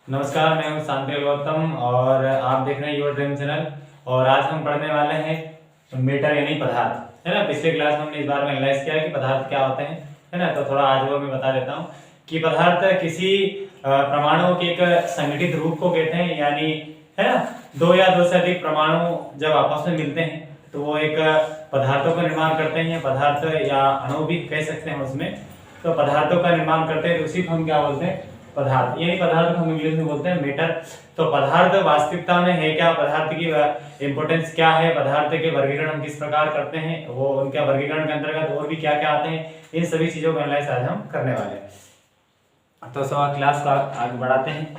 नमस्कार, मैं हूं शांति गौतम और आप देख रहे हैं योर ड्रीम चैनल। और आज हम पढ़ने वाले हैं मेटर यानी पदार्थ, है ना। पिछले क्लास में हमने इस बारे में एनालाइज किया कि पदार्थ क्या होते हैं, है ना। तो थोड़ा आज वो मैं बता देता हूँ कि पदार्थ किसी परमाणु के एक संगठित रूप को कहते हैं, यानी है ना, दो या दो से अधिक परमाणु जब आपस में मिलते हैं तो वो एक पदार्थों का निर्माण करते हैं। पदार्थ या अणु भी कह सकते हैं उसमें। तो पदार्थों का निर्माण करते हैं तो उसी को हम क्या बोलते हैं, पदार्थ। यानी पदार्थ को हम इंग्लिश में बोलते हैं मेटर। तो पदार्थ वास्तविकता में है क्या, पदार्थ की इंपोर्टेंस क्या है, पदार्थ के वर्गीकरण हम किस प्रकार करते हैं, वो उनके वर्गीकरण के अंतर्गत और भी क्या क्या आते हैं, इन सभी चीजों का एनालाइज आज हम करने वाले हैं। तो सब क्लास का आगे बढ़ाते हैं।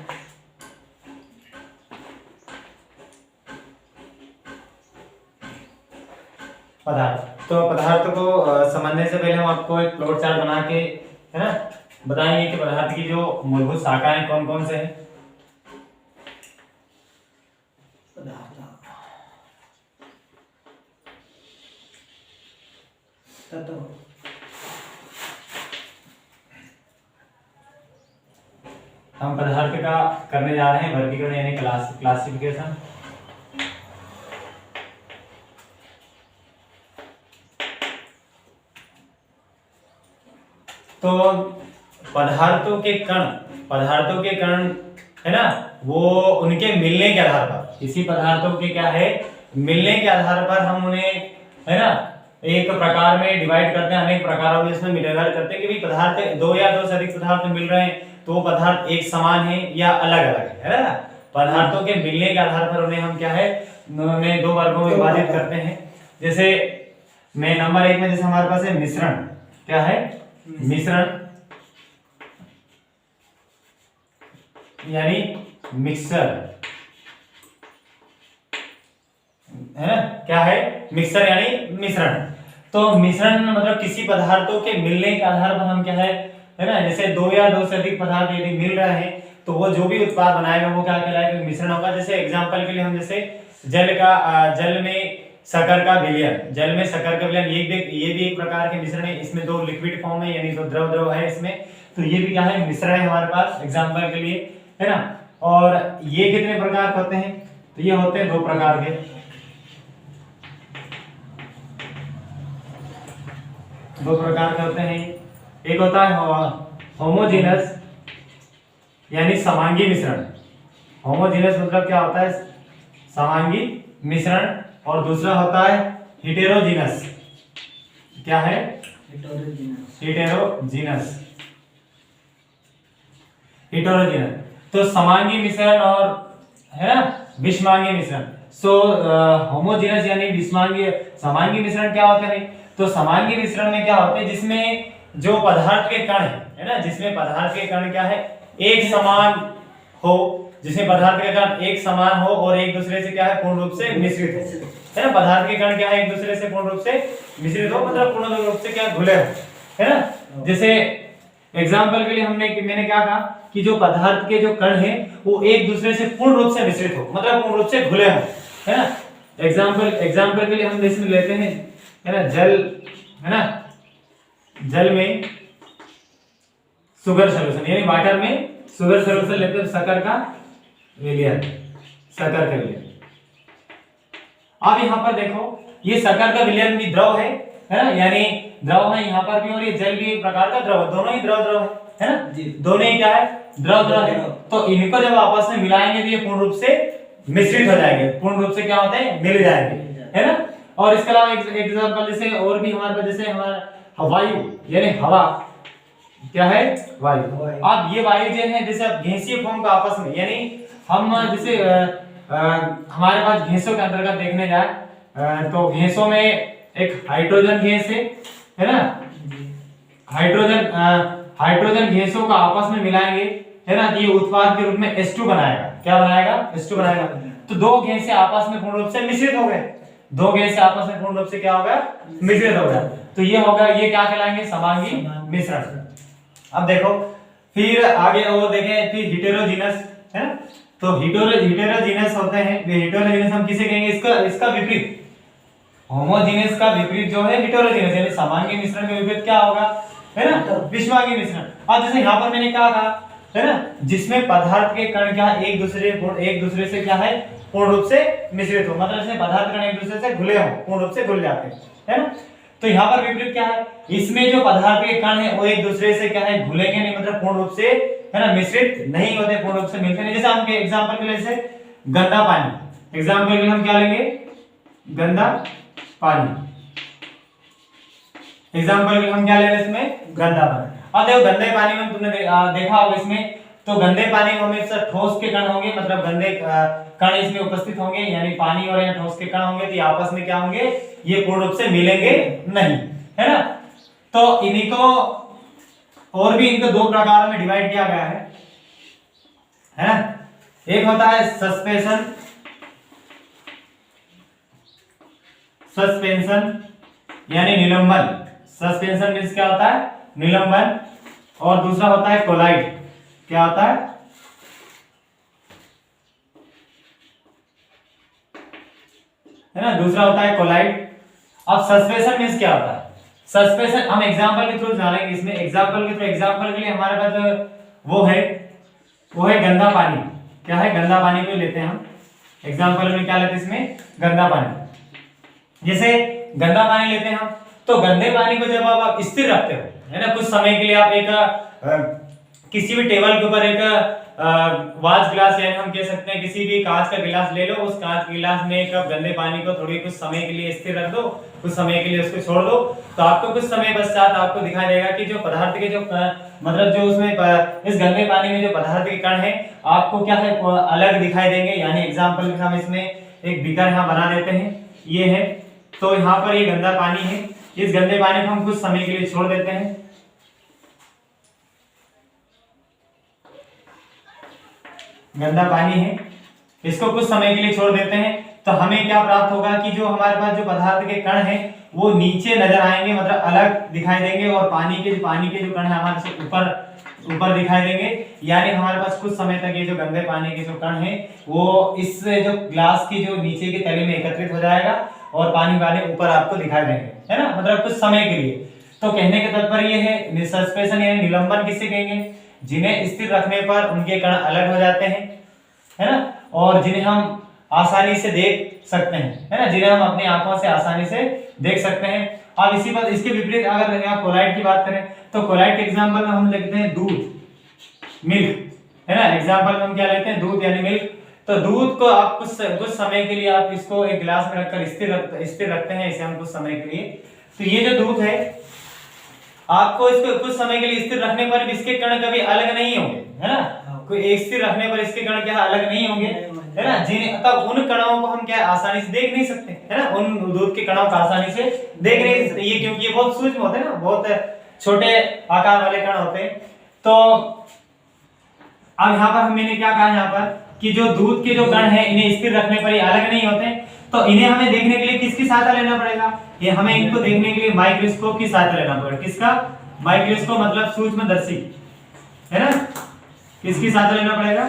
पदार्थ, तो पदार्थ को समझने से पहले हम आपको एक फ्लोर चार्ट बना के, है ना, बताएंगे कि पदार्थ की जो मूलभूत शाखाएं कौन कौन से हैं। हम पदार्थ का करने जा रहे हैं वर्गीकरण यानी क्लासिफिकेशन। तो पदार्थों के कण है ना, वो उनके मिलने के आधार पर, किसी पदार्थों के क्या है, मिलने के आधार पर हम उन्हें, है ना, एक प्रकार में डिवाइड करते हैं, अनेक प्रकारों में इसमें डिवाइड करते हैं कि भाई पदार्थ दो या दो से अधिक पदार्थ मिल रहे हैं तो वो पदार्थ एक समान है या अलग अलग है ना। पदार्थों के मिलने के आधार पर उन्हें हम क्या है, उन्हें दो वर्गों में विभाजित करते हैं। जैसे मैं नंबर एक में, जैसे हमारे पास है मिश्रण, क्या है, मिश्रण यानी मिक्सर, है ना, क्या है, मिक्सर यानी मिश्रण। तो मिश्रण मतलब किसी पदार्थों के मिलने के आधार पर हम क्या है ना, जैसे दो या दो से अधिक पदार्थ यदि मिल रहे हैं तो वो जो भी उत्पाद बनाएगा वो क्या कहलाएगा, मिश्रण होगा। जैसे एग्जांपल के लिए हम जैसे जल में शक्कर का विलयन, जल में शक्कर का विलयन, ये भी एक प्रकार के मिश्रण है। इसमें दो लिक्विड फॉर्म है यानी दो द्रव है इसमें, तो ये भी क्या है, मिश्रण है हमारे पास एग्जांपल के लिए, है ना। और ये कितने प्रकार के होते हैं, तो ये होते हैं दो प्रकार के, होते हैं। एक होता है होमोजेनस यानी समांगी मिश्रण। होमोजेनस मतलब क्या होता है, समांगी मिश्रण। और दूसरा होता है हेटेरोजीनस, क्या है, हेटेरोजीनस। तो समांगी मिश्रण और, है ना, विषमांगी मिश्रण। सो होमोजेनस यानी विषमांगी, समांगी मिश्रण क्या होते हैं, तो समांगी मिश्रण में क्या होते हैं, जिसमें जो पदार्थ के कण है ना, जिसमें पदार्थ के कण क्या है, एक समान हो, जिसमें पदार्थ के कण एक समान हो और एक दूसरे से क्या है, पूर्ण रूप से मिश्रित हो, है ना। पदार्थ के कण क्या है, एक दूसरे से पूर्ण रूप से मिश्रित हो, मतलब पूर्ण रूप से क्या, घुले हो, है ना। जैसे एग्जाम्पल के लिए मैंने क्या कहा कि जो पदार्थ के जो कण है वो एक दूसरे से पूर्ण रूप से मिश्रित हो, मतलब पूर्ण रूप से घुले हो, है ना। एग्जाम्पल के लिए हम इसमें लेते हैं, है ना, जल, है ना, जल में शुगर सॉल्यूशन यानी वाटर में शुगर सॉल्यूशन लेते हैं, शक्कर का विलयन, शक्कर का विलयन। अब यहाँ पर देखो, ये शक्कर का विलयन भी द्रव है ना, यानी द्रव है यहाँ पर भी, और ये जल भी एक प्रकार का द्रव है, दोनों ही द्रव है ना, दोनों ही क्या है, द्रव है। तो इनको जब आपस में मिलाएंगे तो ये पूर्ण रूप से मिश्रित हो जाएंगे, पूर्ण रूप से क्या होते हैं, मिल जाएंगे, है ना। और इसके अलावा एग्जांपल जैसे और भी हमारे पास, जैसे हमारा वायु यानी हवा, क्या है, वायु। अब ये वायु जो है, जैसे अब गैसीय फॉर्म का आपस में, यानी हम जैसे हमारे पास गैसों के अंतर्गत देखने जाए तो गैसों में एक हाइड्रोजन गैस है ना, हाइड्रोजन गैसों का आपस में मिलाएंगे, है ना, ये उत्पाद के रूप में H2 बनाएगा, क्या बनाएगा, H2 बनाएगा। तो दो गैसें आपस में पूर्ण रूप से मिश्रित हो गए, दो गैसें आपस में पूर्ण रूप से क्या होगा, मिश्रित हो गया, तो ये होगा, ये क्या कहलाएंगे, समांगी मिश्रण। अब देखो फिर आगे और देखें, फिर हेटेरोजीनस है ना, तो हेटेरोजीनस होते हैं, हेटेरोजीनस हम किसे कहेंगे, इसका विपरीत, होमोजेनस का विपरीत जो है हेटेरोजेनस, यानी समांगी मिश्रण के विपरीत क्या होगा, है ना, विषमांगी मिश्रण। अब जैसे यहाँ पर मैंने क्या कहा है ना, जिसमें पदार्थ के कण क्या एक दूसरे से क्या है पूर्ण रूप से मिश्रित हो, मतलब इसमें पदार्थ कण एक दूसरे से घुले हो, पूर्ण रूप से घुल जाते हैं, है ना। तो यहाँ पर विपरीत क्या है, इसमें जो पदार्थ के कण है वो एक दूसरे से क्या है घुलेंगे नहीं, मतलब पूर्ण रूप से, है ना, मिश्रित नहीं होते, पूर्ण रूप से मिलते नहीं। जैसे हम एग्जांपल के लिए जैसे गंदा पानी, एग्जांपल के लिए हम क्या लेंगे, गंदा पानी, एग्जांपल के लिए हम क्या ले रहे हैं इसमें, गंदा पानी। अब देखो गंदे पानी में तुमने देखा होगा इसमें, तो गंदे पानी में हमेशा ठोस के कण होंगे, मतलब गंदे कण इसमें उपस्थित होंगे, यानी पानी और यहाँ ठोस के कण होंगे, तो ये आपस में क्या होंगे, ये पूर्ण रूप से मिलेंगे नहीं, है ना। तो इन्हीं को और भी इनको दो प्रकार में डिवाइड किया गया है ना। एक होता है सस्पेंशन, यानी निलंबन, सस्पेंशन मींस क्या होता है, निलंबन। और दूसरा होता है कोलाइड, क्या होता है ना, दूसरा होता है कोलाइड। अब सस्पेंशन मींस क्या होता है, सस्पेंशन हम एग्जांपल के थ्रू जानेंगे इसमें, एग्जांपल के थ्रू, एग्जांपल के लिए हमारे पास वो है गंदा पानी, क्या है, गंदा पानी को लेते हैं हम एग्जांपल में, क्या लेते हैं इसमें, गंदा पानी। जैसे गंदा पानी लेते हैं हम, तो गंदे पानी को जब आप स्थिर रखते हो, है ना, कुछ समय के लिए आप एक किसी भी टेबल के ऊपर एक वाच ग्लास, यानी हम कह सकते हैं किसी भी कांच का गिलास ले लो, उस कांच के गिलास में एक गंदे पानी को थोड़ी कुछ समय के लिए स्थिर रख दो, कुछ समय के लिए उसको छोड़ दो, तो आपको कुछ समय पश्चात आपको दिखाई देगा कि जो पदार्थ के जो मतलब जो उसमें इस गंदे पानी में जो पदार्थ के कण है आपको क्या है अलग दिखाई देंगे। यानी एग्जांपल में हम इसमें एक बीकर यहाँ बना देते हैं, ये है, तो यहाँ पर ये गंदा पानी है, इस गंदे पानी को हम कुछ समय के लिए छोड़ देते हैं, गंदा पानी है, इसको कुछ समय के लिए छोड़ देते हैं, तो हमें क्या प्राप्त होगा कि जो हमारे पास जो पदार्थ के कण हैं वो नीचे नजर आएंगे, मतलब अलग दिखाई देंगे, और पानी के जो कण है हमारे से ऊपर दिखाई देंगे। यानी हमारे पास कुछ समय तक ये जो गंदे पानी के जो कण है वो इस जो ग्लास की जो नीचे के तले में एकत्रित हो जाएगा और पानी वाले ऊपर आपको दिखाई देंगे, है ना, मतलब कुछ समय के लिए। तो कहने का तात्पर्य ये है सस्पेंशन यानी निलंबन किसे कहेंगे, जिन्हें स्थिर रखने पर उनके कण अलग हो जाते हैं, है ना, और जिन्हें हम आसानी से देख सकते हैं, है ना, जिन्हें हम अपनी आंखों से आसानी से देख सकते हैं। अब इसी बात इसके विपरीत अगर यहाँ कोलाइड की बात करें, तो कोलाइड के एग्जांपल में हम लिखते हैं दूध, मिल्क, है ना, एग्जांपल में हम क्या लेते हैं, दूध यानी मिल्क। तो दूध को आप कुछ समय के लिए आप इसको एक गिलास में रखकर स्थिर रखते हैं, इसे हम कुछ समय के लिए। तो ये जो दूध है आपको इसको कुछ समय के लिए स्थिर रखने पर इसके कण कभी अलग नहीं होंगे, है ना, कोई एक स्थिर रखने पर इसके कण क्या अलग नहीं होंगे, है ना, जिन्हें तब उन कणों को हम क्या आसानी से देख नहीं सकते, है ना, उन दूध के कणों को आसानी से देख नहीं सकते, ये क्योंकि ये बहुत सूक्ष्म होते हैं ना, बहुत छोटे आकार वाले कण होते हैं। तो अब यहाँ पर मैंने क्या कहा यहाँ पर कि जो दूध के जो कण है इन्हें स्थिर रखने पर ये अलग नहीं होते, तो इन्हें हमें देखने के लिए किसकी सहायता लेना पड़ेगा, ये हमें इनको देखने के लिए माइक्रोस्कोप की सहायता लेना पड़ेगा। किसका, माइक्रोस्कोप मतलब सूक्ष्मदर्शी, है ना, किसकी सहायता लेना पड़ेगा,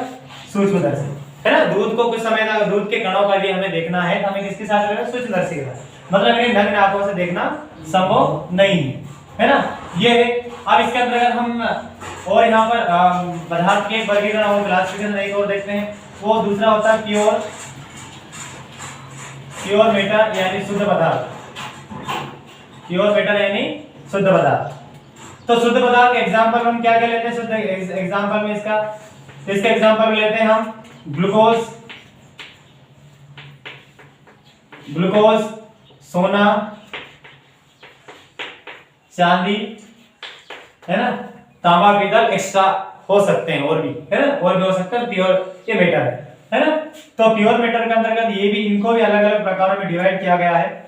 सूक्ष्मदर्शी, है ना। दूध को कुछ समय तक दूध के कणों का भी हमें देखना है तो हमें किसकी सहायता लेना, सूक्ष्मदर्शी का, मतलब इन्हें नग्न आंखों से देखना संभव नहीं है ना, ये है। अब इसके अंतर्गत हम और यहाँ पर पदार्थ के वर्गीकरण और क्लासिफिकेशन एक और देखते हैं, वो दूसरा होता है प्योर मेटर यानी शुद्ध पदार्थ, प्योर मेटर यानी शुद्ध पदार्थ। तो शुद्ध पदार्थ के एग्जांपल हम क्या क्या लेते हैं, शुद्ध एग्जांपल में इसका एग्जांपल में लेते हैं हम ग्लूकोज, सोना, चांदी, है ना, तांबा, पीतल एक्स्ट्रा हो सकते हैं और भी, है ना, और भी हो सकता है, प्योर ये मेटर है ना। तो प्योर मेटर के अंतर्गत ये भी इनको भी अलग अलग प्रकारों में डिवाइड किया गया है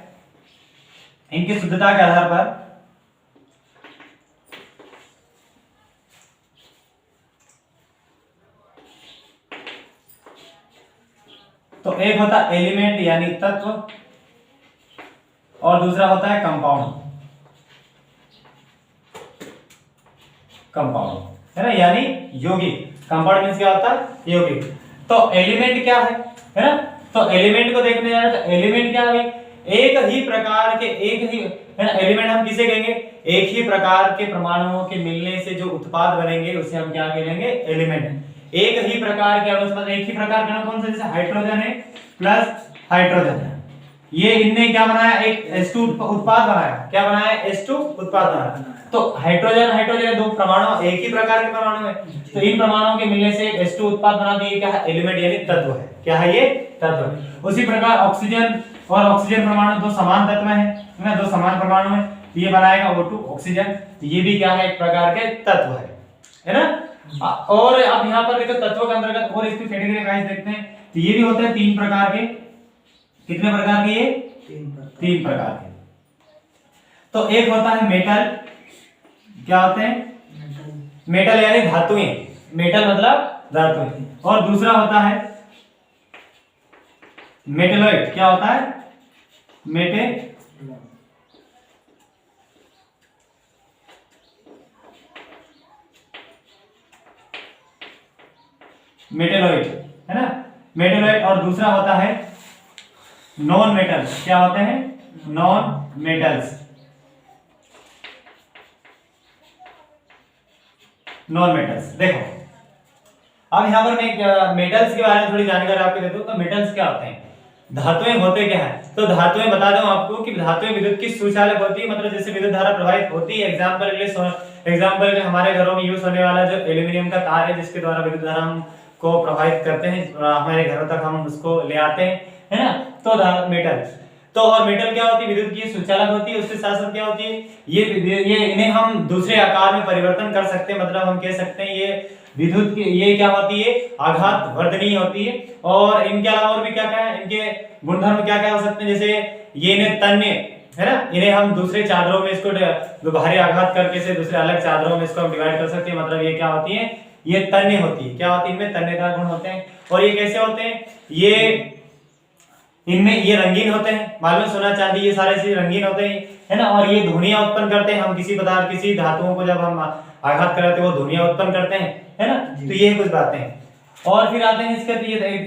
इनकी शुद्धता के आधार पर। तो एक होता है एलिमेंट यानी तत्व और दूसरा होता है कंपाउंड, है ना, यानी यौगिक। कंपाउंड मींस क्या होता है, यौगिक। तो एलिमेंट क्या है ना, तो एलिमेंट को देखने जा रहे हैं तो एलिमेंट क्या है, एक ही प्रकार के एक ही, है ना, एलिमेंट हम किसे कहेंगे, एक ही प्रकार के परमाणुओं के मिलने से जो उत्पाद बनेंगे उसे हम क्या कहेंगे, एलिमेंट। एक ही प्रकार के अणु, मतलब एक ही प्रकार के अणु कौन से, जैसे हाइड्रोजन है प्लस हाइड्रोजन है, ये इनने क्या बनाया, एक H2 उत्पाद बनाया। क्या बनाया, H2 उत्पाद बनाया। तो हाइड्रोजन हाइड्रोजन दो परमाणु एक ही प्रकार के परमाणु है, तो इन परमाणुओं के मिलने से एक H2 उत्पाद बना दिए, क्या है, एलिमेंट यानी तत्व है। क्या है, ये तत्व है। उसी प्रकार ऑक्सीजन और ऑक्सीजन परमाणु दो समान तत्व हैं ना, दो समान परमाणु हैं, तो ये बनाएगा O2 ऑक्सीजन, तो ये भी क्या है, एक प्रकार के तत्व है ना। और अब यहाँ पर देखो तत्व के अंतर्गत और इसकी कैटेगरी वाइज देखते हैं, तो ये भी होते हैं तीन प्रकार के। कितने प्रकार के, ये तीन प्रकार के। तो एक होता है मेटल, क्या होते हैं, मेटल यानी धातुएं, मेटल मतलब धातुएं। और दूसरा होता है मेटेलॉइड, क्या होता है, मेटेलॉइड है ना, मेटेलॉइड। और दूसरा होता है नॉन मेटल्स, क्या होते हैं, नॉन मेटल्स, नॉन मेटल्स। देखो अब यहाँ पर मैं मेटल्स के बारे में थोड़ी जानकारी आपको देता हूँ। तो मेटल्स क्या होते हैं, धातुएं होते क्या है, तो धातुएं बता दूं आपको कि धातुएं विद्युत की सुचालक होती है, मतलब जैसे विद्युत धारा प्रवाहित होती है। एग्जांपल के हमारे घरों में यूज होने वाला जो एल्यूमिनियम का तार है, जिसके द्वारा विद्युत धारा को प्रभावित करते हैं, हमारे घरों तक हम उसको ले आते हैं, है ना। तो मेटल, तो और मेटल क्या होती है, विद्युत की सुचालक होती है। उसके साथ साथ क्या होती है, ये इन्हें हम दूसरे आकार में परिवर्तन कर सकते हैं, मतलब हम कह सकते हैं ये विद्युत की, ये क्या होती है, आघात वर्धनीय होती है। और इनके अलावा और भी क्या क्या है, इनके गुणधर्म क्या क्या हो सकते हैं, जैसे ये इन्हें तन्य है ना, इन्हें हम दूसरे चादरों में इसको भारी आघात करके से दूसरे अलग चादरों में इसको हम डिवाइड कर सकते हैं, मतलब ये क्या होती है, ये तन्य होती है। क्या होती है, इनमें तन्यता गुण होते हैं। और ये कैसे होते हैं, ये इनमें ये रंगीन होते हैं, मालूम सोना चांदी ये सारे चीज रंगीन होते हैं, है ना। और ये ध्वनियां उत्पन्न करते हैं, हम किसी पदार्थ किसी धातुओं को जब हम आघात कराते हैं वो ध्वनियां उत्पन्न करते हैं, है ना। तो ये कुछ बातें हैं। और फिर आते हैं इसके,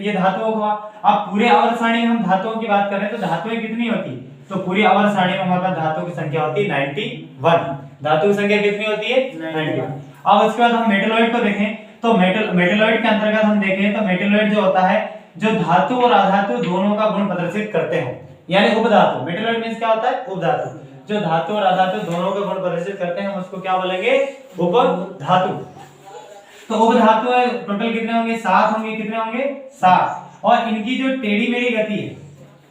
ये धातुओं को, अब पूरे आवर्त सारणी में हम धातुओं की बात कर रहे हैं, तो धातुएं कितनी होती, तो पूरी आवर्त सारणी में हमारे पास धातुओं की संख्या होती है 91। धातु की संख्या कितनी होती है, 91। अब उसके बाद हम मेटलॉइड को देखें, तो मेटलॉइड के अंतर्गत हम देखें तो मेटलॉइड जो होता है, जो धातु और अधातु दोनों का गुण प्रदर्शित करते हो, यानी उपधातु। मेटलॉइड मींस क्या होता है, उपधातु। जो धातु और अधातु दोनों का गुण प्रदर्शित करते हैं, हम उसको क्या बोलेंगे, उपधातु। तो उपधातु है टोटल कितने होंगे, 7 होंगे। कितने होंगे, 7। और इनकी जो टेढ़ी मेढ़ी गति है,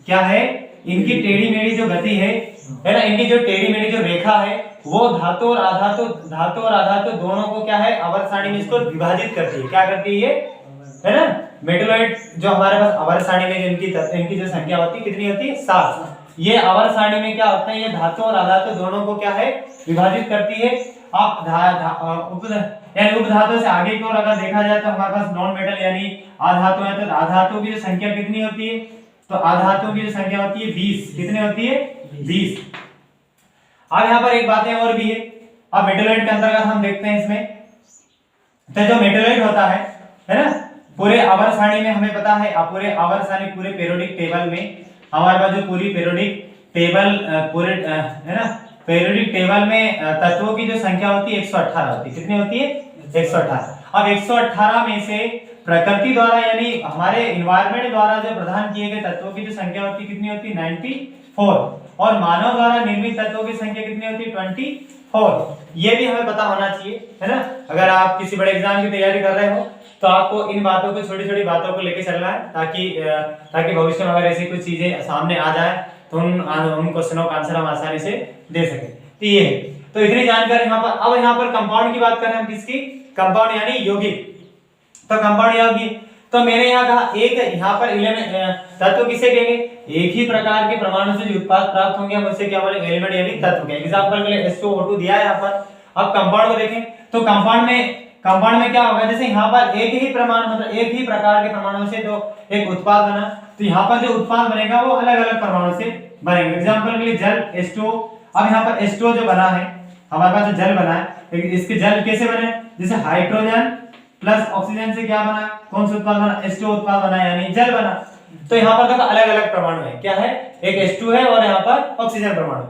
क्या है, इनकी टेढ़ी मेढ़ी जो गति है ना, इनकी जो टेढ़ी मेढ़ी जो रेखा है, वो धातु और अधातु दोनों को क्या है, आवर्त सारणी में इसको विभाजित करती है। क्या करती है ना। मेटलॉइड जो हमारे पास आवर्त सारणी में इनकी जो संख्या होती है, कितनी होती है, 7। ये आवर्त सारणी में क्या होता है, ये धातु और अधातु दोनों को क्या है, विभाजित करती है। आप यानी उपधातु से आगे की ओर अगर देखा जाए तो हमारे पास नॉन मेटल यानी आधातु है, तो आधातु की जो संख्या कितनी होती है, तो आधातु की जो संख्या होती है 20। कितनी होती है, 20। अब यहाँ पर एक बातें और भी है। अब मेटलॉइड के अंतर्गत हम देखते हैं इसमें, तो जो मेटलॉइड होता है ना, पूरे आवर्त सारणी में हमें पता है, पूरे आवर्त सारणी पूरे पीरियोडिक टेबल में हमारे पास जो पूरी पीरियोडिक टेबल पूरे है ना, पीरियोडिक टेबल में तत्वों की जो संख्या होती है 118 होती है। कितनी होती है, 118। अब 118 में से प्रकृति द्वारा यानी हमारे एनवायरनमेंट द्वारा जो प्रदान किए गए तत्वों की जो संख्या होती है, कितनी होती है, 94। और मानव द्वारा निर्मित तत्वों की संख्या कितनी होती है, 24। ये भी हमें पता होना चाहिए, है ना। अगर आप किसी बड़े एग्जाम की तैयारी कर रहे हो तो आपको इन बातों को, छोटी छोटी बातों को लेके चलना है, ताकि भविष्य में अगर ऐसी कुछ चीजें सामने आ जाए तो उन क्वेश्चनों का आंसर हम आसानी से दे सके। तो ये है, तो इतनी जानकारी यहाँ पर। अब यहाँ पर कंपाउंड की बात करें हम, किसकी, कंपाउंड यानी यौगिक। तो कंपाउंड यौगिक, तो मैंने यहाँ कहा एक यहाँ पर तत्व किसे कहेंगे, एक ही प्रकार के परमाणु से जो उत्पाद प्राप्त होंगे हम उससे क्या बोलेंगे, एलिमेंट यानी तत्व के। एग्जांपल के लिए H2O2 दिया है यहाँ पर। अब कंपाउंड को देखें तो कंपाउंड में क्या होगा, जैसे यहाँ पर एक ही परमाणु मतलब एक ही प्रकार के परमाणु से तो एक उत्पाद बना, तो यहाँ पर जो उत्पाद बनेगा वो अलग अलग परमाणु से बनेंगे। एग्जांपल के लिए जल H2O। अब यहाँ पर H2O जो बना है, हमारे पास जो जल बना है, इसके जल कैसे बने, जैसे हाइड्रोजन प्लस ऑक्सीजन से क्या बना, कौन सा उत्पाद बना, H2O उत्पाद बना यानी जल बना। तो यहाँ पर देखो अलग अलग परमाणु है, क्या है, एक H2 है और यहाँ पर ऑक्सीजन परमाणु।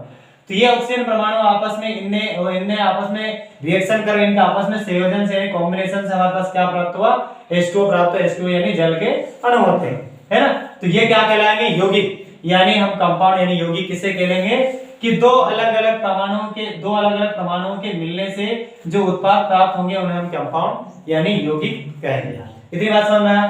तो ये ऑक्सीजन परमाणु आपस में इनने आपस में रिएक्शन कर इनका आपस में संयोजन से कॉम्बिनेशन से हमारे पास क्या प्राप्त हुआ, H2O प्राप्त हुआ। H2O यानी जल के अणु होते हैं, है ना। तो ये क्या कहलाएंगे, यौगिक, यानी हम कंपाउंड यानी यौगिक किसे कहेंगे कि दो अलग अलग परमाणुओं के मिलने से जो उत्पाद प्राप्त होंगे उन्हें हम कंपाउंड यानी यौगिक कहेंगे। इतनी बात समझ में आया।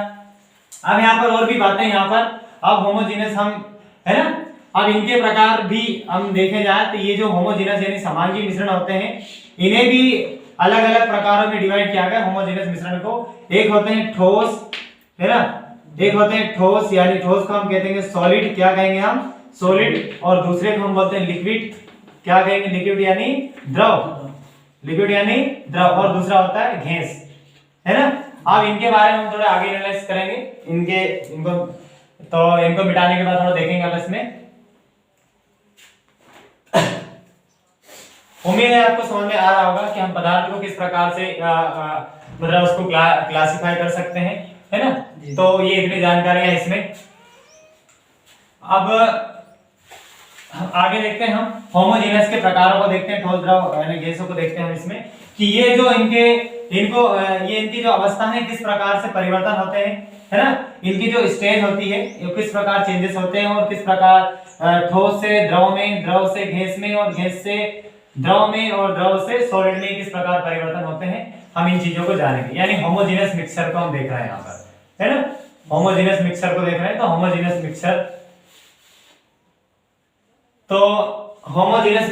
अब यहाँ पर और भी बातें, यहाँ पर अब होमोजेनस हम, है ना, अब इनके प्रकार भी हम देखे जाए तो ये जो होमोजेनस यानी समांगी मिश्रण होते हैं इन्हें भी अलग अलग प्रकारों में डिवाइड किया गया होमोजेनस मिश्रण को। एक होते हैं ठोस, है ना, एक होते हैं ठोस, यानी ठोस को हम कहते हैं सॉलिड, क्या कहेंगे हम, सॉलिड। और दूसरे को हम बोलते हैं लिक्विड, क्या कहेंगे, लिक्विड यानी द्रव, लिक्विड यानी द्रव। और दूसरा होता है गैस, है ना। अब इनके बारे में हम थोड़ा आगे एनालाइज करेंगे, इनको मिटाने के बाद थोड़ा देखेंगे अब इसमें। उम्मीद है आपको समझ में आ रहा होगा कि हम पदार्थ को किस प्रकार से मतलब उसको क्लासिफाई कर सकते हैं, है ना। तो ये इतनी जानकारी है इसमें। अब आगे देखते हैं हम होमोजेनस के प्रकारों को देखते हैं, ठोस द्रव यानी गैसों को देखते हैं हम इसमें कि ये जो इनकी जो अवस्था है किस प्रकार से परिवर्तन होते हैं, है ना। इनकी जो स्टेज होती है ये किस प्रकार चेंजेस होते हैं और किस प्रकार ठोस से द्रव में, द्रव से गैस में और गैस से द्रव में और द्रव से सॉलिड में किस प्रकार परिवर्तन होते हैं, हम इन चीजों को जानेंगे। यानी होमोजेनस मिक्सचर को हम देख रहे हैं यहाँ पर, है ना, होमोजेनस मिक्सचर को देख रहे हैं। तो होमोजेनस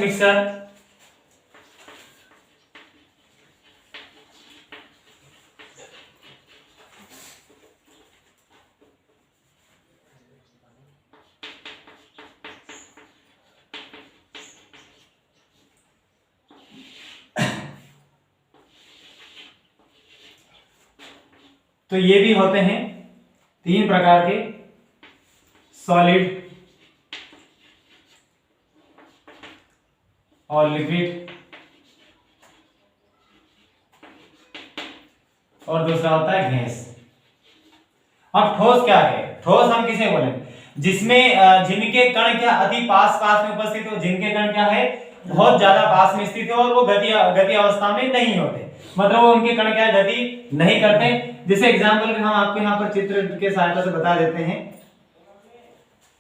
मिक्सचर तो ये भी होते हैं तीन प्रकार के, सॉलिड और लिक्विड और दूसरा होता है गैस। अब ठोस क्या है, ठोस हम किसे बोलेंगे, जिसमें जिनके कण क्या अति पास में उपस्थित हो, जिनके कण क्या है बहुत ज्यादा पास में स्थित है और वो गति अवस्था में नहीं होते, मतलब वो उनके कण क्या गति नहीं करते। जैसे एग्जांपल हम आपको यहाँ पर चित्र के सहायता से बता देते हैं,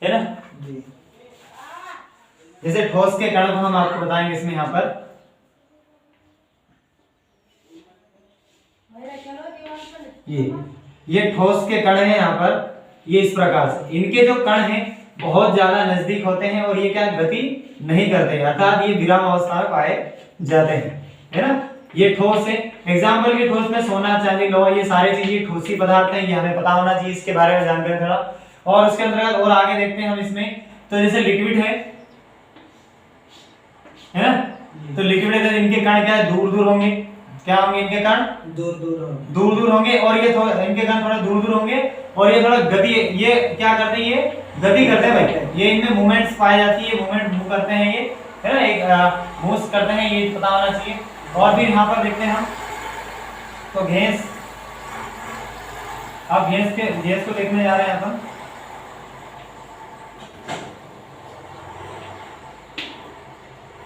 है ना जी। जैसे ठोस के कण को हम आपको बताएंगे इसमें यहाँ पर, ये ठोस के कण है यहाँ पर, ये इस प्रकार से इनके जो कण हैं बहुत ज्यादा नजदीक होते हैं और ये क्या गति नहीं करते, अर्थात ये विराम अवस्था में पाए जाते हैं, है ना। ये ठोस है, एग्जाम्पल के ठोस में सोना, चांदी, लोहा, ये सारी चीजें ठोसी पदार्थ हैं, ये हमें पता होना चाहिए, इसके बारे में जानकारी थोड़ा। और उसके अंतर्गत और आगे देखते हैं हम इसमें, तो जैसे लिक्विड है ना, तो लिक्विड है तो इनके कण क्या है दूर दूर होंगे, क्या होंगे इनके कण दूर दूर होंगे और ये इनके कण थोड़ा दूर दूर होंगे और ये थोड़ा गति, ये क्या करते हैं, ये गति करते हैं भाई, ये इनमें मूवमेंट्स पाई जाती है, मूवमेंट मूव करते हैं ये, है ना, एक मूव करते हैं, ये पता होना चाहिए। और फिर यहाँ पर देखते हैं हम तो गैस, अब गैस को देखने जा रहे हैं अपन।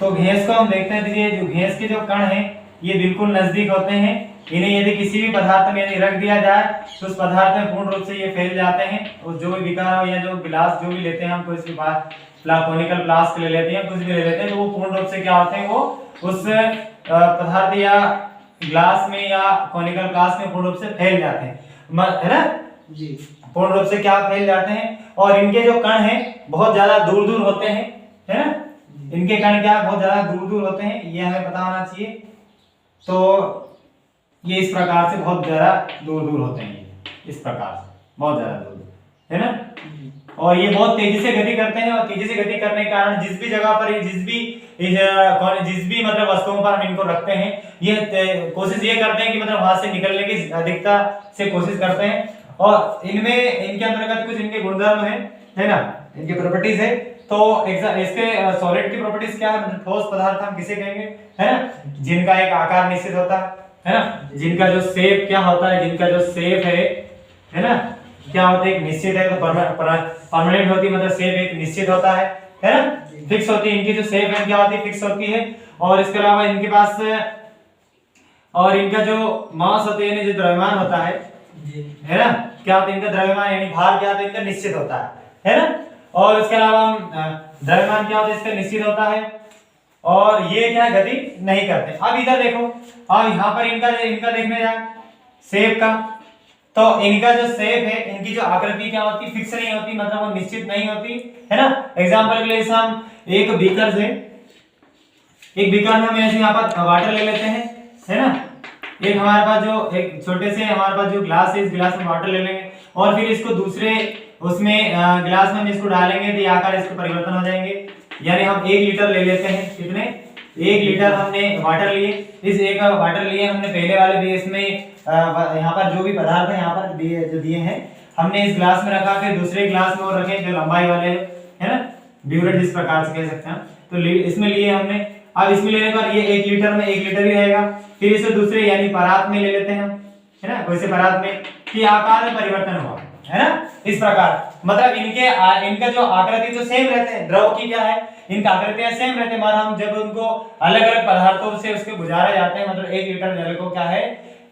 तो गैस को हम देखते हैं, देखिए जो गैस के जो कण हैं ये बिल्कुल नजदीक होते हैं, इन्हें यदि किसी भी पदार्थ में यदि रख दिया जाए तो उस पदार्थ में पूर्ण रूप से ये फैल जाते हैं और जो भी विकार हो या जो गिलास जो भी लेते हैं हम कोई सी कोनिकल फ्लास्क ले लेते हैं, कुछ भी ले लेते हैं, तो वो पूर्ण रूप से क्या होते हैं, वो उस पदार्थ या ग्लास में या कोनिकल फ्लास्क में पूर्ण रूप से फैल जाते हैं, है ना जी, पूर्ण रूप से क्या फैल जाते हैं। और इनके जो कण हैं बहुत ज्यादा दूर दूर होते हैं, है ना, इनके कण क्या बहुत ज्यादा दूर दूर होते हैं, ये हमें पता होना चाहिए। तो ये इस प्रकार से बहुत ज्यादा दूर दूर होते हैं, इस प्रकार से बहुत ज्यादा दूर, है ना। और ये बहुत तेजी से गति करते हैं और तेजी से गति करने के कारण जिस भी जगह पर जिस भी मतलब वस्तुओं पर हम इनको रखते हैं, ये कोशिश ये करते हैं कि मतलब वहां से निकलने की अधिकता से कोशिश करते हैं। और इनमें इनके अंतर्गत कुछ इनके गुणधर्म है ना, इनके प्रॉपर्टीज है। तो इसके सॉलिड की प्रॉपर्टीज क्या है, मतलब ठोस पदार्थ हम किसे कहेंगे, है ना, जिनका एक आकार निश्चित होता है ना, जिनका जो शेप क्या होता है, जिनका जो शेप है ना, क्या होता है, एक निश्चित है, तो परमानेंट होती है, मतलब शेप एक निश्चित होता है ना। फिक्स होती है, इनकी जो शेप है क्या होती है, फिक्स होती है। और इसके अलावा इनके पास और इनका जो मास होता है यानी जो द्रव्यमान होता है ना, क्या होता है इनका द्रव्यमान यानी भार क्या होता है इनका निश्चित होता है ना। और इसके अलावा द्रव्यमान क्या होता है इसका निश्चित होता है, और ये क्या गति नहीं करते। अब इधर देखो, अब यहाँ पर इनका देखने जाए शेप का, तो इनका जो शेप है, इनकी जो आकृति क्या होती है, फिक्स नहीं होती, मतलब वो निश्चित नहीं होती है ना। एग्जांपल के लिए हम एक बीकर में हम ऐसे यहाँ पर वाटर ले लेते हैं, है ना। एक हमारे पास जो एक छोटे से हमारे पास जो ग्लास है, इस ग्लास में वाटर ले लेंगे और फिर इसको दूसरे उसमें ग्लास में हम इसको डालेंगे तो ये आकार इसके परिवर्तन हो जाएंगे। यानी हम 1 लीटर ले लेते हैं, कितने 1 लीटर हमने वाटर लिए, इस एक वाटर लिए हमने पहले वाले बेस में यहाँ पर जो भी पदार्थ है यहाँ पर जो दिए हैं हमने इस ग्लास में रखा, फिर दूसरे ग्लास में और रखे जो लंबाई वाले है ना, ब्यूरेट जिस प्रकार से कह सकते हैं। तो इसमें लिए हमने, अब इसमें लेने पर ये 1 लीटर में 1 लीटर ही रहेगा। फिर इसे दूसरे यानी परात में ले लेते हैं हम, है ना, वैसे परात में कि आकार में परिवर्तन हुआ, है ना, इस प्रकार। मतलब इनका जो आकृति तो सेम रहते हैं, द्रव की क्या है इनका आकृतियां सेम रहते हैं, मगर हम जब उनको अलग अलग पदार्थों से उसके गुजारे जाते हैं, मतलब 1 लीटर जल को क्या है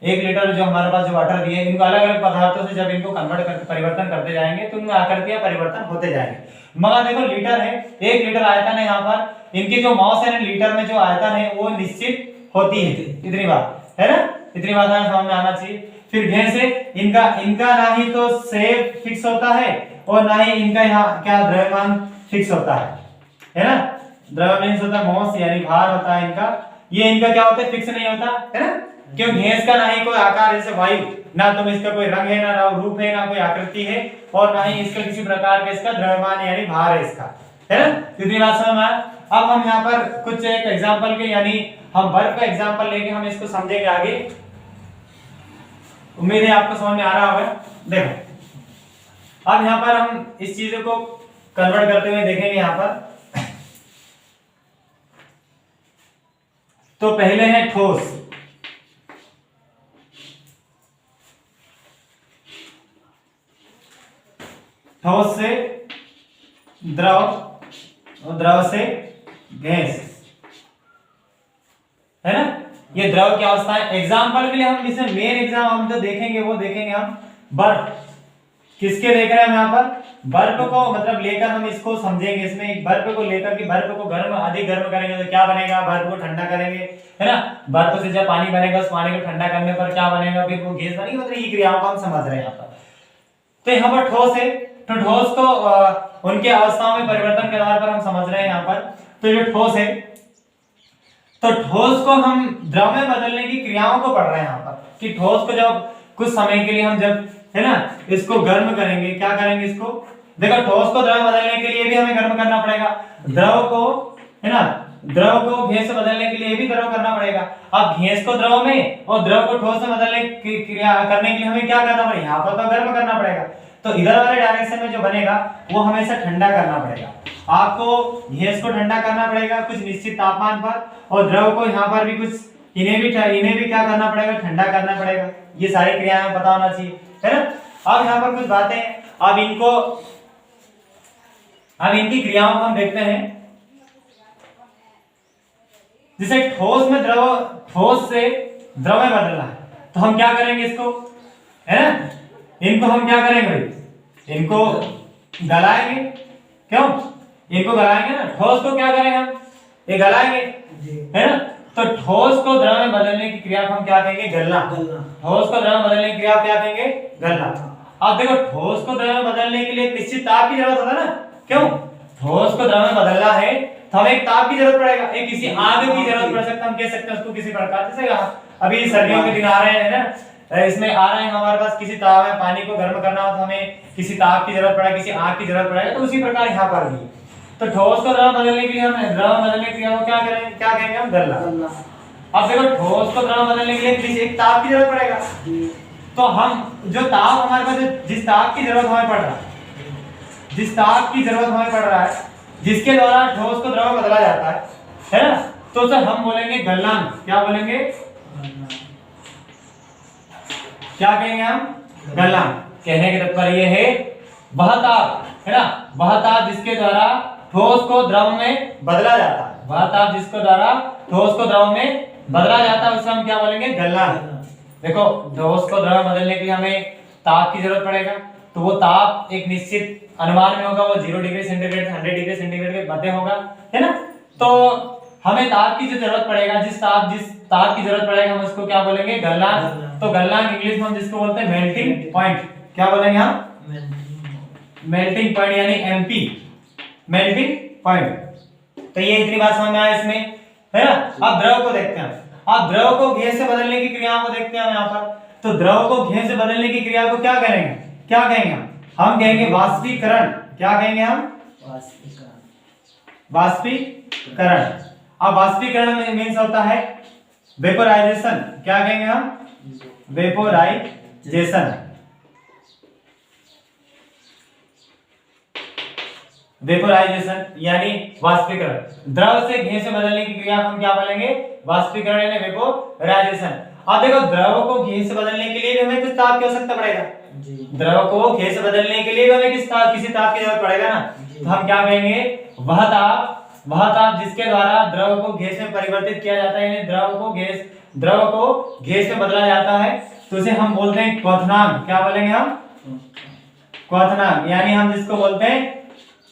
1 लीटर जो हमारे पास जो वाटर दिए इनको अलग अलग पदार्थों से जब इनको कन्वर्ट कर परिवर्तन करते जाएंगे तो उनमें आकृतियां परिवर्तन होते जाएंगे। मगर देखो लीटर है, 1 लीटर आयतन है, यहाँ पर इनकी जो मास है लीटर में जो आयतन है वो निश्चित होती है, इतनी बात है ना, इतनी बात समझ में आना चाहिए। फिर घेस है, इनका ना ही तो शेप फिक्स होता है और ना ही इनका यहाँ क्या द्रव्यमान फिक्स होता है ना। द्रव्यमान होता है मास यानी भार होता है इनका, ये इनका क्या होता है फिक्स नहीं होता है ना, क्यों घेस का ना ही कोई आकार जैसे वायु, ना तो इसका कोई रंग है, ना रूप है, ना कोई आकृति है, और ना ही इसका किसी प्रकार का इसका द्रव्यमान यानी भार है इसका, है ना। इतनी बात समझ में आया। अब हम यहाँ पर कुछ एक एग्जांपल के यानी हम बर्फ का एग्जांपल लेके हम इसको समझेंगे आगे। उम्मीद है आपको समझ में आ रहा होगा। देखो अब यहाँ पर हम इस चीजों को कन्वर्ट करते हुए देखेंगे यहाँ पर। तो पहले है ठोस, ठोस से द्रव और द्रव से गैस, है ना। ये द्रव की अवस्था है। एग्जाम्पल के लिए हम इसे मेन एग्जाम हम जो देखेंगे वो देखेंगे हम बर्फ। किसके देख रहे हैं हम यहाँ पर, बर्फ को मतलब लेकर हम इसको समझेंगे। इसमें एक बर्फ को लेकर कि बर्फ को अधिक गर्म करेंगे तो क्या बनेगा, बर्फ को ठंडा करेंगे, है ना। बर्फ से जब पानी बनेगा उस पानी को ठंडा करने पर क्या बनेगा, फिर वो गैस बनेगी। मतलब ये क्रियाओं को हम समझ रहे हैं यहाँ पर। तो यहाँ पर ठोस है, तो ठोस को उनके अवस्थाओं में परिवर्तन के आधार पर हम समझ रहे हैं यहाँ पर। तो जो ठोस है, तो ठोस को हम द्रव में बदलने की क्रियाओं को पढ़ रहे हैं यहाँ पर, कि ठोस को जब कुछ समय के लिए हम जब है ना इसको गर्म करेंगे, क्या करेंगे इसको, देखो ठोस को द्रव में बदलने के लिए भी हमें गर्म करना पड़ेगा, द्रव को है ना, द्रव को गैस से बदलने के लिए भी गर्म करना पड़ेगा। अब गैस को द्रव में और द्रव को ठोस में बदलने की क्रिया करने के लिए हमें क्या करना पड़ेगा, यहाँ पर तो गर्म करना पड़ेगा। तो इधर वाले डायरेक्शन में जो बनेगा वो हमेशा ठंडा करना पड़ेगा। आपको गैस को ठंडा करना पड़ेगा कुछ निश्चित तापमान पर, और द्रव को यहाँ पर भी कुछ इन्हें भी क्या करना पड़ेगा, ठंडा करना पड़ेगा। ये सारी क्रियाएं हमें पता होना चाहिए, है ना। अब यहाँ पर कुछ बातें, अब इनकी क्रियाओं को हम देखते हैं। जैसे ठोस में द्रव, ठोस से द्रव में बदलना है तो हम क्या करेंगे इसको, है ना, इनको हम क्या करेंगे भाई, इनको गलाएंगे। क्यों, इनको गलाएंगे ना। ठोस को क्या करेंगे हम, ये गलाएंगे, है ना। तो ठोस को द्रव में बदलने की क्रिया को हम क्या कहेंगे, गलना। ठोस को द्रव में बदलने की क्रिया क्या कहेंगे, गलना। अब देखो ठोस को द्रव में बदलने के लिए एक निश्चित ताप की जरूरत होता है ना। क्यों, ठोस को द्रव में बदलना है तो हमें एक ताप की जरूरत पड़ेगा, एक किसी आग की जरूरत पड़ सकता है, हम कह सकते हैं उसको किसी प्रकार। जैसे अभी सर्दियों के दिन आ रहे हैं ना, इसमें आ रहे हैं हमारे पास किसी ताप में पानी को गर्म करना हो तो हमें किसी ताप की जरूरत पड़ेगी, किसी आग की जरूरत पड़ेगी। तो उसी प्रकार यहाँ पर भी तो ठोस को द्रव बदलने के लिए हम द्रव बदलने की क्रिया को क्या करेंगे, क्या कहेंगे हम, गलना। अब देखो ठोस को द्रव बदलने के लिए किसी एक ताप की जरूरत पड़ेगा। तो हम जो ताप हमारे पास, जिस ताप की जरूरत हमें पड़ रहा है, जिस ताप की जरूरत हमें पड़ रहा है, जिसके द्वारा ठोस को द्रव में बदला जाता है ना, तो उसे हम बोलेंगे गलनांक। क्या बोलेंगे, क्या कहेंगे हम, गलनांक। कहने के तात्पर्य ये है वह ताप, है ना, वह ताप जिसके द्वारा ठोस को द्रव में बदला जाता है, वह ताप जिसके द्वारा ठोस को द्रव में बदला जाता है उसे हम क्या बोलेंगे, गलनांक। देखो ठोस को द्रव में बदलने के लिए हमें ताप की जरूरत पड़ेगा, तो वो ताप एक निश्चित अनुमान में होगा, वो 0 डिग्री सेंटीग्रेड से 100 डिग्री सेंटीग्रेड के मध्य होगा, है ना। तो हमें ताप की जो जरूरत पड़ेगा, जिस ताप की जरूरत पड़ेगा हम उसको क्या बोलेंगे, गलनांक। तो गलनांक इंग्लिश में हम जिसको बोलते हैं मेल्टिंग पॉइंट, क्या बोलेंगे हम, मेल्टिंग पॉइंट यानी एमपी, मेल्टिंग पॉइंट। तो ये इतनी बात समझ में आया इसमें, है ना। अब द्रव को देखते हैं, अब द्रव को गैस से बदलने की क्रियाओं को देखते हैं हम यहाँ पर। तो द्रव को गैस से बदलने की क्रिया को क्या करेंगे, क्या कहेंगे हम कहेंगे वाष्पीकरण। क्या कहेंगे हम, वाष्पीकरण। अब वाष्पीकरण में मीन्स होता है वेपोराइजेशन। क्या कहेंगे हम, वेपोराइजेशन। वेपोराइजेशन यानी वाष्पीकरण। द्रव से गैस में बदलने की क्रिया हम क्या बोलेंगे, वाष्पीकरण यानी वेपोराइजेशन। अब देखो द्रव को गैस से बदलने के लिए भी हमें कुछ ताप की आवश्यकता पड़ेगा। द्रव को गैस से बदलने के लिए भी हमें किसी ताप की जरूरत पड़ेगा ना। तो हम क्या कहेंगे, वह ताप जिसके द्वारा द्रव को गैस में परिवर्तित किया जाता है, यानी द्रव को गैस में बदला जाता है, तो उसे हम बोलते हैं क्वथनांक। क्या बोलेंगे हम, क्वथनांक। यानी हम जिसको बोलते हैं,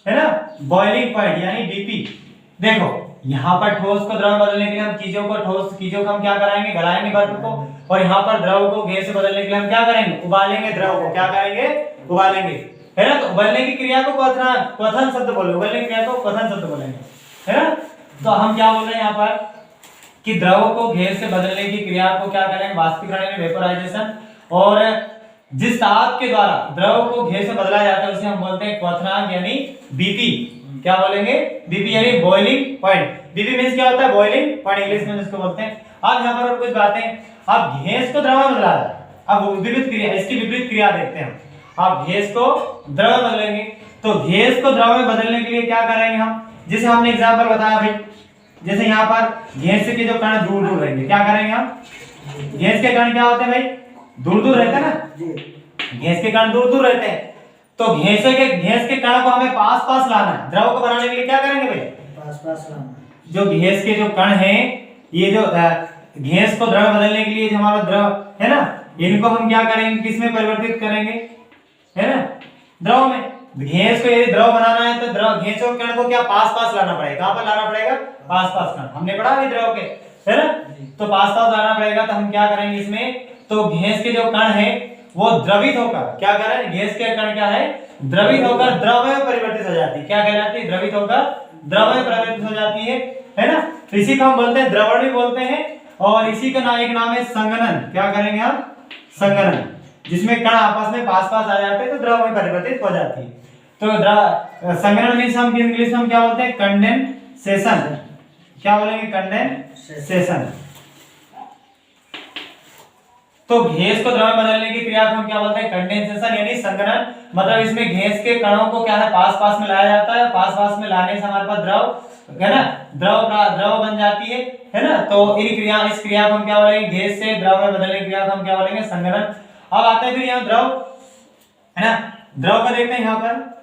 है ना, बॉइलिंग पॉइंट यानी बीपी। देखो यहाँ पर ठोस को द्रव में बदलने के लिए हम चीजों को हम क्या कराएंगे, गलाएंगे बर्फ को, और यहाँ पर द्रव को गैस से बदलने के लिए हम क्या करेंगे, उबालेंगे द्रव को। क्या करेंगे, उबालेंगे, है ना। तो उबलने की क्रिया को क्वथन शब्द बोले, उबलने की क्रिया को क्वथन शब्द बोलेंगे, है ना। तो हम क्या बोल रहे हैं यहाँ पर कि द्रव को गैस से बदलने की क्रिया को क्या करेंगे, वाष्पीकरण यानी वेपोराइजेशन। और जिस ताप के द्वारा द्रव को गैस में बदला जाता है उसे हम बोलते हैं क्वथनांक यानी बीपी। क्या बोलेंगे, बीपी यानी बॉइलिंग पॉइंट। बीपी मींस क्या होता है, बॉइलिंग पॉइंट इंग्लिश में जिसको बोलते हैं। अब यहाँ पर और कुछ बातें, अब गैस को द्रव में बदला है, अब विपरीत क्रिया, इसकी विपरीत क्रिया देखते हैं। अब गैस को द्रव में बदलेंगे, तो गैस को द्रव में बदलने के लिए क्या करेंगे हम, जैसे हमने एग्जांपल बताया भाई, जैसे यहाँ पर गैस के जो कण दूर दूर रहेंगे, क्या करेंगे हम, गैस के कण क्या होते हैं भाई, दूर दूर रहते हैं ना, गैस के कण दूर दूर रहते हैं। तो गैस के कण को हमें पास पास लाना है। द्रव को बनाने के लिए क्या करेंगे भाई, पास पास लाना। जो गैस के जो कण हैं, ये जो गैस को द्रव बदलने के लिए जो हमारा द्रव है ना, इनको हम क्या करेंगे, किसमें परिवर्तित करेंगे, है ना, द्रव में। गैस को यदि द्रव बनाना है तो गैस के कण को क्या पास पास लाना पड़ेगा। कहां पर लाना पड़ेगा, पास पास कण, हमने पढ़ा अभी द्रव के, है ना। तो पास पास लाना पड़ेगा, तो हम क्या करेंगे इसमें, तो गैस के जो कण है वो द्रवित होकर क्या करें, गैस के कण क्या है, द्रवित होकर द्रव में परिवर्तित हो जाती है। क्या कहलाती है, द्रवित होकर द्रव में परिवर्तित हो जाती है ना। तो इसी को हम बोलते हैं द्रवण भी बोलते हैं, और इसी का एक नाम है संघनन। क्या करेंगे हम, संघनन, जिसमें कण आपस में पास पास आ जाते हैं तो द्रव में परिवर्तित हो जाती है। तो संघनन मींस हम इंग्लिश में क्या बोलते हैं, कंडेंसेशन। क्या बोलेंगे, कंडेंसेशन। तो गैस को द्रव में बदलने की क्रिया को हम क्या बोलते हैं, कंडेंसेशन यानी संघनन। मतलब इसमें गैस के कणों को क्या है, पास पास में लाया जाता है, पास पास में लाने से हमारे पास द्रव, है ना, द्रव बन जाती है ना। तो इस क्रिया को हम क्या बोलेंगे, गैस से द्रव में बदलने की क्रिया को हम क्या बोलेंगे, संघनन। अब आते हैं फिर यहाँ द्रव, है ना, द्रव को देखते हैं यहाँ पर।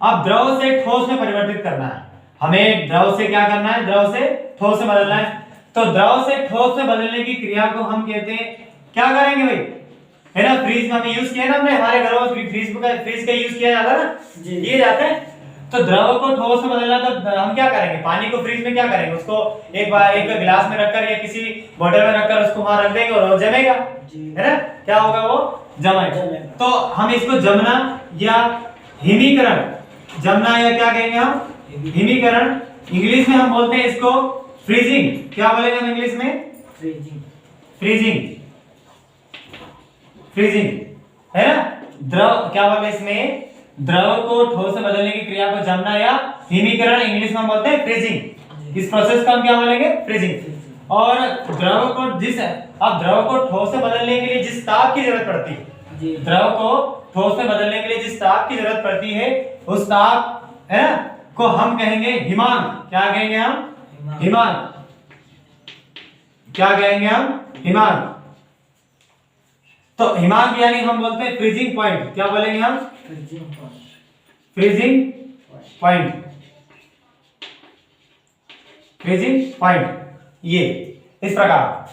अब द्रव से ठोस में परिवर्तित करना है हमें, द्रव से क्या करना है, द्रव से ठोस में बदलना है। तो द्रव से ठोस में बदलने की क्रिया को हम कहते हैं, क्या करेंगे भाई, है ना, फ्रीज में हमने यूज किया ना, हमने हमारे घरों में फ्रीज का यूज किया जाता है ना, ये जाते हैं। तो द्रव को ठोस में बदलना, तो हम क्या करेंगे, पानी को फ्रीज में क्या करेंगे, उसको एक गिलास में रखकर या किसी बोतल में रखकर उसको वहां रख देंगे और वो जमेगा, है ना, क्या होगा, वो जमेगा। तो हम इसको जमना या हिमीकरण, जमना या क्या कहेंगे हम, हिमीकरण। इंग्लिश में हम बोलते हैं इसको फ्रीजिंग। क्या बोलेंगे हम इंग्लिश में, फ्रीजिंग, है ना। द्रव क्या बोलते हैं इसमें, द्रव को ठोस में बदलने की क्रिया को जमना या हिमीकरण, इंग्लिश में हम बोलते हैं फ्रीजिंग। इस प्रोसेस को हम क्या बोलेंगे, फ्रीजिंग। और द्रव को ठोस में बदलने के लिए जिस ताप की जरूरत पड़ती है, द्रव को ठोस में बदलने के लिए जिस ताप की जरूरत पड़ती है, उस ताप, है ना, को हम कहेंगे हिमांक। क्या कहेंगे हम, हिमांक। क्या कहेंगे हम, हिमांक। तो हिमांक यानी हम बोलते हैं फ्रीजिंग पॉइंट। क्या बोलेंगे हम, फ्रीजिंग पॉइंट, फ्रीजिंग पॉइंट, ये इस प्रकार।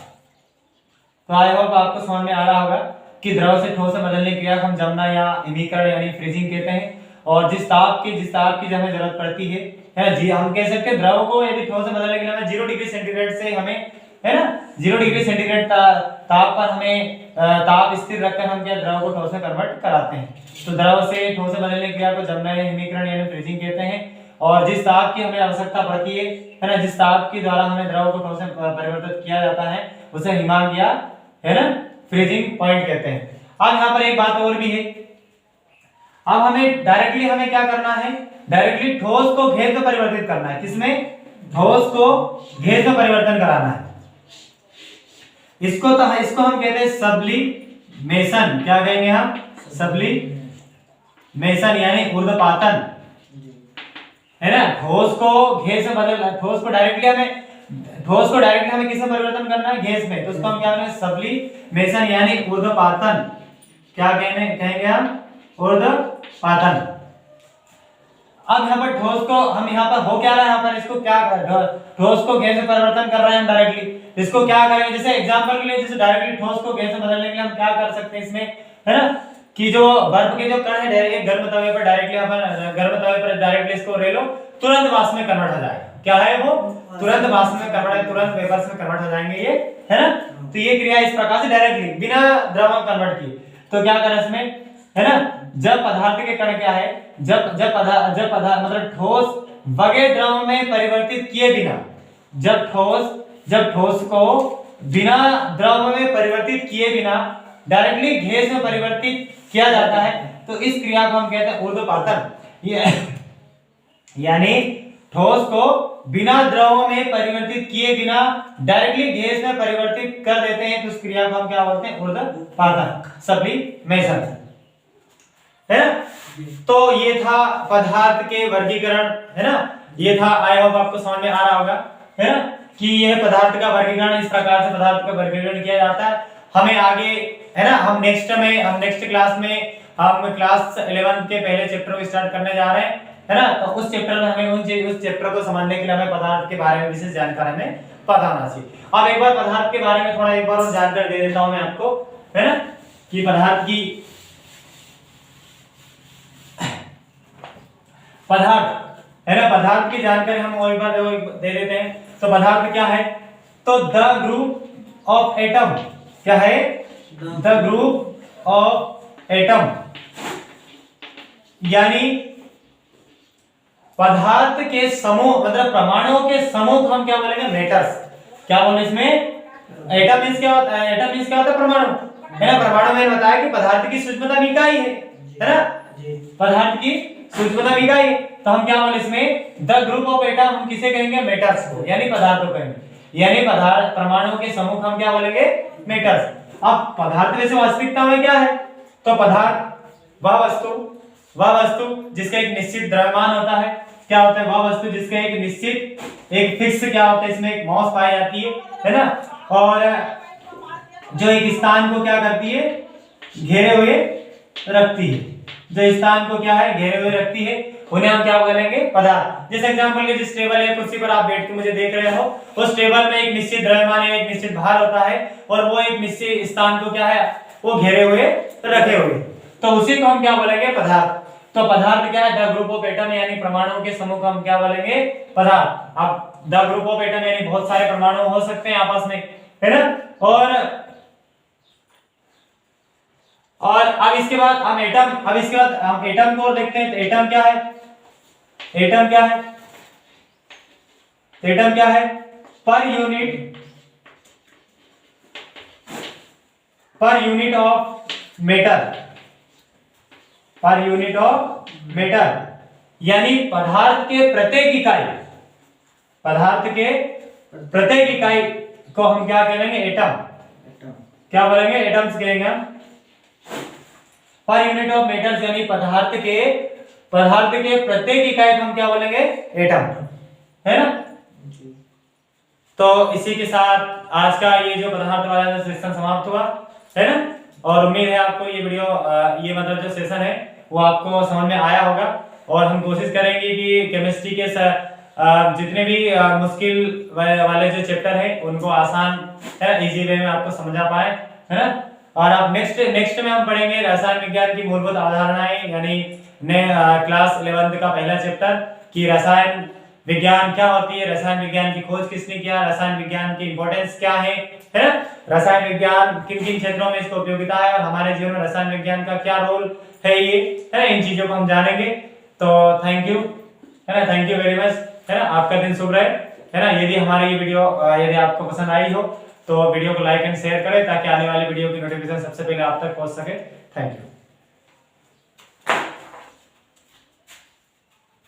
तो आई होप आपको समझ में आ रहा होगा कि द्रव से ठोस में बदलने की क्रिया को हम जमना या हिमीकरण यानी फ्रीजिंग कहते हैं। और जिस ताप की हमें जरूरत पड़ती है ना जी, हम कह सकते हैं द्रव को यदि ठोस में बदलने के लिए हमें 0 डिग्री सेंटीग्रेड से हमें, है ना, 0 डिग्री सेंटीग्रेड ताप पर हमें ताप स्थिर रखकर हम क्या द्रव को ठोस में कन्वर्ट कराते हैं। तो द्रव से ठोस में बदलने की क्रिया को जमना या हिमीकरण यानी फ्रीजिंग कहते हैं। और जिस ताप की हमें आवश्यकता पड़ती है ना, जिस ताप के द्वारा हमें द्रव को ठोस में परिवर्तित किया जाता है उसे हिमांक या, है ना, फ्रीजिंग पॉइंट कहते हैं। अब यहाँ पर एक बात और भी है, अब हमें डायरेक्टली हमें क्या करना है, डायरेक्टली ठोस को गैस में परिवर्तित करना है। किसमें? ठोस को गैस में परिवर्तन कराना है। इसको हम कहते हैं सब्लिमेशन। क्या कहेंगे हम? सब्लिमेशन यानी ऊर्ध्वपातन, है ना। ठोस को गैस में बदलना, ठोस को डायरेक्टली हमें किस में परिवर्तन करना है? गैस में। तो उसको हम क्या कहेंगे? सब्लिमेशन यानी ऊर्ध्वपातन। क्या कहेंगे हम? ऊर्ध्वपातन। अब यहाँ पर ठोस को हम यहाँ पर हो क्या रहा है, यहाँ पर इसको क्या ठोस को गैस में परिवर्तन कर रहे हैं डायरेक्टली। इसको क्या करेंगे? जैसे एग्जांपल के लिए, जैसे डायरेक्टली ठोस को गैस में बदलने के लिए हम क्या कर सकते हैं इसमें, है ना, कि जो बर्फ के जो कण है डायरेक्ट गर्म तवे पर डायरेक्टली इसको रेलो तुरंत वाष्प में कन्वर्ट हो जाएगा। क्या है वो? तुरंत वाष्प में कन्वर्ट, तुरंत वेपर्स में कन्वर्ट हो जाएंगे ये, है ना। तो ये क्रिया इस प्रकार से डायरेक्टली बिना द्रव कन्वर्ट किए। तो क्या करें इसमें, है ना, जब पदार्थ के कण क्या है, मतलब ठोस बगैर द्रव में परिवर्तित किए बिना, जब ठोस को बिना द्रव में परिवर्तित किए बिना डायरेक्टली गैस में परिवर्तित किया जाता है, तो इस क्रिया को हम कहते हैं ऊर्ध्वपातन। यानी ठोस को बिना द्रव में परिवर्तित किए बिना डायरेक्टली गैस में परिवर्तित कर देते हैं, तो उस क्रिया को हम क्या बोलते हैं? ऊर्ध्वपातन, सब्लिमेशन, है ना। तो ये था पदार्थ के वर्गीकरण, है ना। ये था, आई होप आपको समझ में आ रहा होगा, है ना, कि यह पदार्थ का वर्गीकरण, इस प्रकार से पदार्थ का वर्गीकरण किया जाता है। हमें आगे, है ना, हम नेक्स्ट क्लास में हम क्लास 11 के पहले चैप्टर को स्टार्ट करने जा रहे हैं, है ना। तो उस चैप्टर में हमें उस चैप्टर को समझने के लिए हमें पदार्थ के बारे में विशेष जानकारी हमें पता होना चाहिए। अब एक बार पदार्थ के बारे में थोड़ा एक बार और जानकारी दे देता हूं मैं आपको, है ना, कि पदार्थ की जानकारी हम और एक बार दे देते हैं। तो पदार्थ क्या है? तो द ग्रुप ऑफ एटम। क्या है? द ग्रुप ऑफ एटम, यानी पदार्थ के समूह, मतलब परमाणुओं के समूह को हम क्या बोलेंगे? मेटर्स। क्या बोले इसमें? एटम मींस क्या होता है? एटम मींस क्या होता है? परमाणु, है ना। परमाणु में बताया कि पदार्थ की सूक्ष्मतम इकाई है ना, पदार्थ की सूक्ष्मतम इकाई है। तो हम क्या बोले इसमें? द ग्रुप ऑफ एटम हम किसे कहेंगे? मेटर्स को, यानी पदार्थों को कहेंगे। यानी पदार्थ, परमाणुओं के समूह हम क्या बोलेंगे? मेटर्स। अब पदार्थ वैसे वास्तविकता में क्या है? तो पदार्थ वह वस्तु जिसका एक निश्चित द्रव्यमान होता है। क्या होता है? वह वस्तु जिसका एक निश्चित, एक फिक्स क्या होता है, इसमें एक मास पाई जाती है ना, और जो एक स्थान को क्या करती है? घेरे हुए रखती है। जो स्थान को क्या है? घेरे हुए रखती है, उन्हें हम क्या बोलेंगे? पदार्थ। जैसे एग्जांपल के, जिस टेबल या कुर्सी पर आप बैठ के मुझे देख रहे हो, उस टेबल में एक निश्चित द्रव्यमान या एक निश्चित भार होता है, और वो एक निश्चित स्थान को क्या है? वो घेरे हुए रखे हुए, तो उसी को हम क्या बोलेंगे? पदार्थ। तो पदार्थ क्या है? द ग्रुप ऑफ एटम, यानी परमाणुओं के समूह को हम क्या बोलेंगे? पदार्थ। अब द ग्रुप ऑफ एटम यानी बहुत सारे परमाणु हो सकते हैं आपस में, है ना। और अब इसके बाद हम एटम को देखते हैं। तो एटम क्या है? एटम क्या है? पर यूनिट ऑफ मैटर, यानी पदार्थ के प्रत्येक इकाई को हम क्या कहेंगे? एटम। क्या बोलेंगे? एटम्स कहेंगे हम। पर यूनिट ऑफ मेटर्स, यानी पदार्थ के प्रत्येक इकाई को हम क्या बोलेंगे? एटम, है ना। तो इसी के साथ आज का ये जो पदार्थ वाला जो सेशन समाप्त हुआ, है ना। और उम्मीद है आपको ये वीडियो, ये मतलब जो सेशन है वो आपको समझ में आया होगा। और हम कोशिश करेंगे कि केमिस्ट्री के जितने भी मुश्किल वाले जो चैप्टर है उनको आसान है इजी वे में आपको समझा पाए, है ना। और अब नेक्स्ट में हम पढ़ेंगे रसायन विज्ञान की मूलभूत अवधारणाएं, यानी क्लास 11th का पहला चैप्टर कि रसायन विज्ञान क्या होती है, रसायन विज्ञान की खोज किसने किया, रसायन विज्ञान की इंपॉर्टेंस क्या है ना। रसायन विज्ञान किन किन क्षेत्रों में इसका उपयोगिता है और हमारे जीवन में रसायन विज्ञान का क्या रोल है, ये है ना, इन चीजों को हम जानेंगे। तो थैंक यू, है ना, थैंक यू वेरी मच, है ना। आपका दिन शुभ रहे, है ना। यदि हमारी ये वीडियो यदि आपको पसंद आई हो तो वीडियो को लाइक एंड शेयर करें ताकि आने वाली वीडियो की नोटिफिकेशन सबसे पहले आप तक पहुंच सके। Thank you.